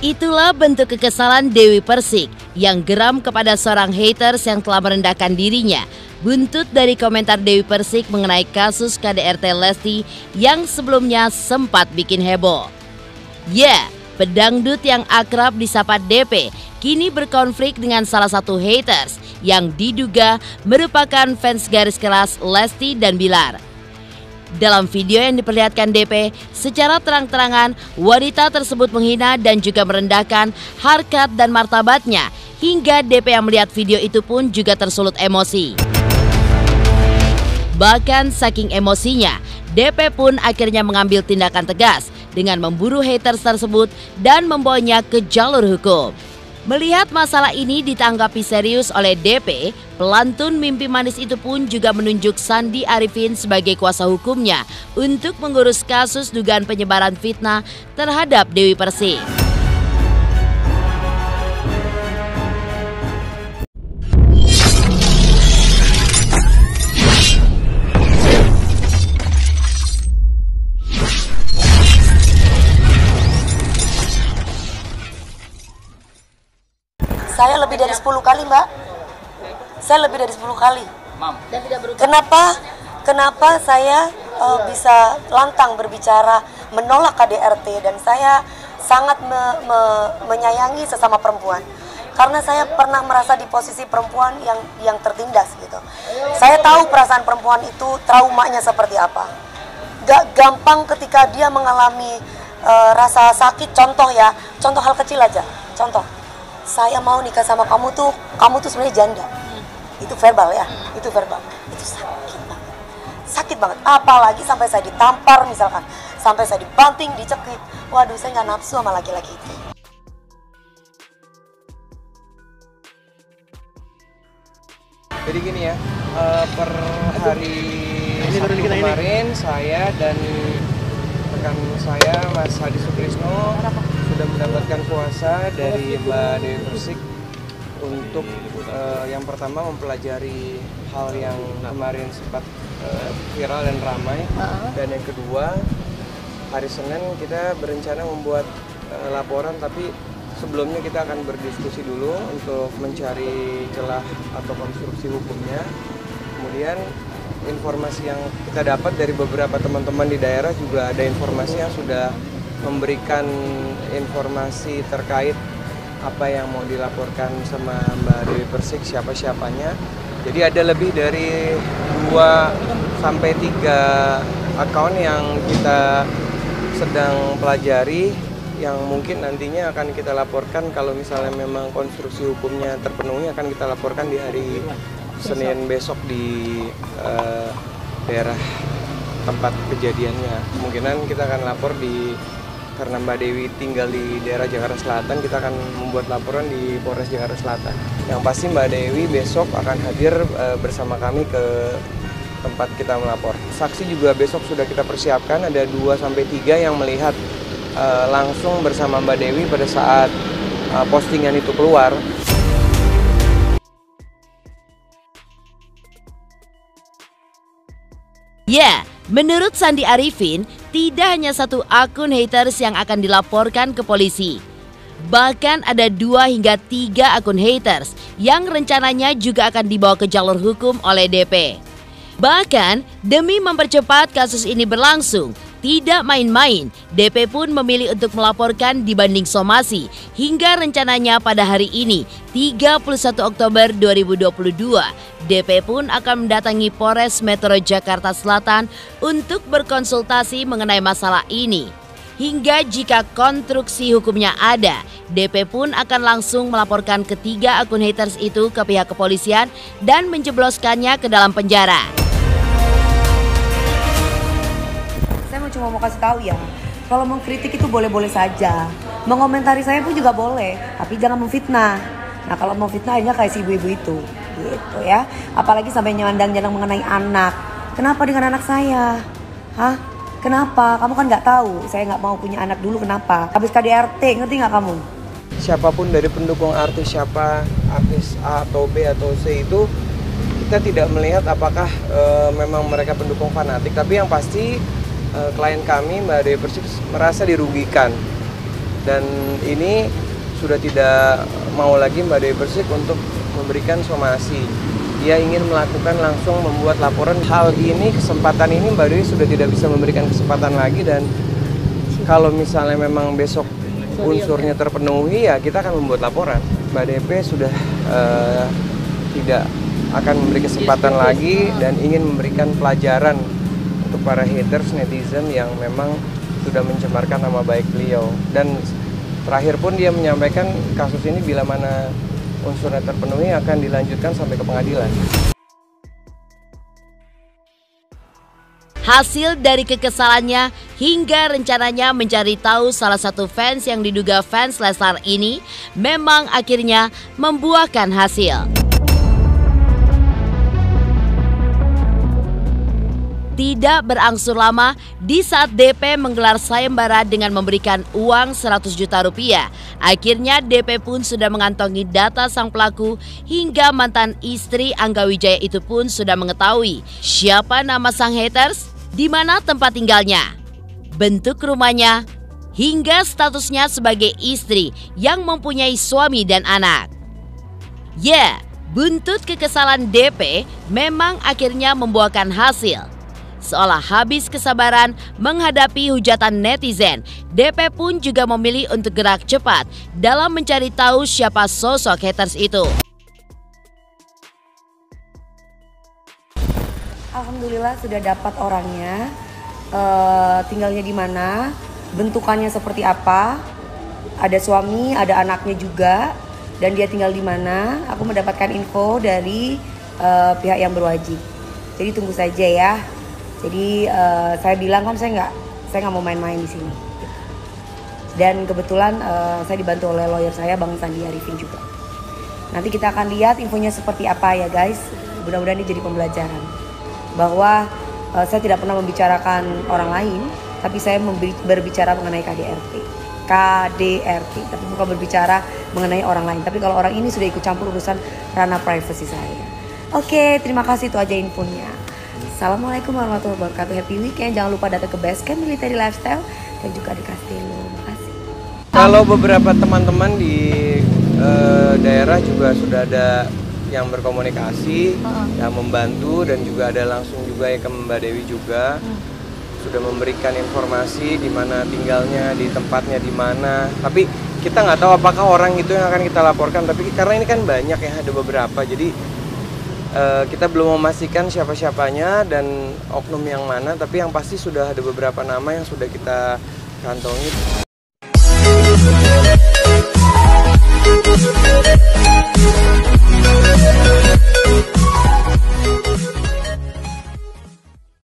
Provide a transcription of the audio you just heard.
Itulah bentuk kekesalan Dewi Persik yang geram kepada seorang haters yang telah merendahkan dirinya. Buntut dari komentar Dewi Persik mengenai kasus KDRT Lesti yang sebelumnya sempat bikin heboh. Ya, pedangdut yang akrab disapa DP kini berkonflik dengan salah satu haters yang diduga merupakan fans garis keras Lesti dan Bilar. Dalam video yang diperlihatkan DP, secara terang-terangan wanita tersebut menghina dan juga merendahkan harkat dan martabatnya, hingga DP yang melihat video itu pun juga tersulut emosi. Bahkan saking emosinya, DP pun akhirnya mengambil tindakan tegas dengan memburu haters tersebut dan membawanya ke jalur hukum. Melihat masalah ini ditanggapi serius oleh DP, pelantun Mimpi Manis itu pun juga menunjuk Sandi Arifin sebagai kuasa hukumnya untuk mengurus kasus dugaan penyebaran fitnah terhadap Dewi Persik. Saya lebih dari 10 kali, Mbak. Saya lebih dari 10 kali. Dan tidak berubah. Kenapa saya bisa lantang berbicara menolak KDRT, dan saya sangat menyayangi sesama perempuan. Karena saya pernah merasa di posisi perempuan yang tertindas gitu. Saya tahu perasaan perempuan itu traumanya seperti apa. Gak gampang ketika dia mengalami rasa sakit. Contoh hal kecil aja. Contoh, saya mau nikah sama kamu tuh sebenarnya janda. Itu verbal ya, itu verbal. Itu sakit banget. Apalagi sampai saya ditampar misalkan, sampai saya dibanting, dicekik. Waduh, saya nggak nafsu sama laki-laki itu. Jadi gini ya, per hari Sabtu kemarin saya dan rekan saya Mas Hadi Sutrisno sudah mendapatkan kuasa dari Mbak Dewi Persik untuk yang pertama mempelajari hal yang kemarin sempat viral dan ramai, dan yang kedua hari Senin kita berencana membuat laporan, tapi sebelumnya kita akan berdiskusi dulu untuk mencari celah atau konstruksi hukumnya. Kemudian informasi yang kita dapat dari beberapa teman-teman di daerah juga ada informasi yang sudah memberikan informasi terkait apa yang mau dilaporkan sama Mbak Dewi Persik, siapa-siapanya. Jadi ada lebih dari 2-3 akun yang kita sedang pelajari, yang mungkin nantinya akan kita laporkan kalau misalnya memang konstruksi hukumnya terpenuhi, akan kita laporkan di hari Senin besok di daerah tempat kejadiannya. Kemungkinan kita akan lapor karena Mbak Dewi tinggal di daerah Jakarta Selatan, kita akan membuat laporan di Polres Jakarta Selatan. Yang pasti Mbak Dewi besok akan hadir bersama kami ke tempat kita melapor. Saksi juga besok sudah kita persiapkan, ada 2-3 yang melihat langsung bersama Mbak Dewi pada saat postingan itu keluar. Ya, menurut Sandi Arifin, tidak hanya satu akun haters yang akan dilaporkan ke polisi. Bahkan ada 2-3 akun haters yang rencananya juga akan dibawa ke jalur hukum oleh DP. Bahkan demi mempercepat kasus ini berlangsung, tidak main-main, DP pun memilih untuk melaporkan dibanding somasi hingga rencananya pada hari ini, 31 Oktober 2022, DP pun akan mendatangi Polres Metro Jakarta Selatan untuk berkonsultasi mengenai masalah ini. Hingga jika konstruksi hukumnya ada, DP pun akan langsung melaporkan ketiga akun haters itu ke pihak kepolisian dan menjebloskannya ke dalam penjara. Saya cuma mau kasih tahu ya, kalau mengkritik itu boleh-boleh saja. Mengomentari saya pun juga boleh, tapi jangan memfitnah. Nah, kalau mau fitnah hanya kayak si ibu-ibu itu, gitu ya. Apalagi sampai nyandang-nyandang mengenai anak. Kenapa dengan anak saya? Hah? Kenapa? Kamu kan nggak tahu. Saya nggak mau punya anak dulu. Kenapa? Habis KDRT, ngerti nggak kamu? Siapapun dari pendukung artis, siapa artis A atau B atau C itu, kita tidak melihat apakah memang mereka pendukung fanatik. Tapi yang pasti klien kami, Mbak Dewi Persik, merasa dirugikan Dan ini sudah tidak mau lagi Mbak Dewi Persik untuk memberikan somasi. Dia ingin melakukan langsung membuat laporan. Hal ini, kesempatan ini Mbak Dewi sudah tidak bisa memberikan kesempatan lagi, dan kalau misalnya memang besok unsurnya terpenuhi, ya kita akan membuat laporan. Mbak DP sudah tidak akan memberi kesempatan lagi dan ingin memberikan pelajaran untuk para haters, netizen yang memang sudah mencemarkan nama baik beliau. Dan terakhir pun dia menyampaikan kasus ini bila mana unsurnya terpenuhi akan dilanjutkan sampai ke pengadilan. Hasil dari kekesalannya hingga rencananya mencari tahu salah satu fans yang diduga fans Leslar ini memang akhirnya membuahkan hasil. Tidak berangsur lama, di saat DP menggelar sayembara dengan memberikan uang 100 juta rupiah, akhirnya DP pun sudah mengantongi data sang pelaku hingga mantan istri Angga Wijaya itu pun sudah mengetahui siapa nama sang haters, di mana tempat tinggalnya, bentuk rumahnya, hingga statusnya sebagai istri yang mempunyai suami dan anak. Ya, buntut kekesalan DP memang akhirnya membuahkan hasil. Seolah habis kesabaran menghadapi hujatan netizen, DP pun juga memilih untuk gerak cepat dalam mencari tahu siapa sosok haters itu. Alhamdulillah sudah dapat orangnya, tinggalnya di mana, bentukannya seperti apa, ada suami, ada anaknya juga, dan dia tinggal di mana. Aku mendapatkan info dari pihak yang berwajib. Jadi tunggu saja ya. Jadi saya bilang kan saya nggak mau main-main di sini. Dan kebetulan saya dibantu oleh lawyer saya, Bang Sandi Arifin juga. Nanti kita akan lihat infonya seperti apa ya guys. Mudah-mudahan ini jadi pembelajaran bahwa saya tidak pernah membicarakan orang lain, tapi saya berbicara mengenai KDRT, tapi bukan berbicara mengenai orang lain. Tapi kalau orang ini sudah ikut campur urusan ranah privasi saya. Oke, terima kasih, itu aja infonya. Assalamualaikum warahmatullahi wabarakatuh. Happy weekend. Jangan lupa datang ke Basecamp Military Lifestyle dan juga di Castello. Makasih. Kalau beberapa teman-teman di daerah juga sudah ada yang berkomunikasi, yang membantu, dan juga ada langsung juga yang ke Mbak Dewi juga sudah memberikan informasi di mana tinggalnya, di tempatnya di mana. Tapi kita nggak tahu apakah orang itu yang akan kita laporkan. Tapi karena ini kan banyak ya, ada beberapa, jadi kita belum memastikan siapa-siapanya dan oknum yang mana, tapi yang pasti sudah ada beberapa nama yang sudah kita kantongi.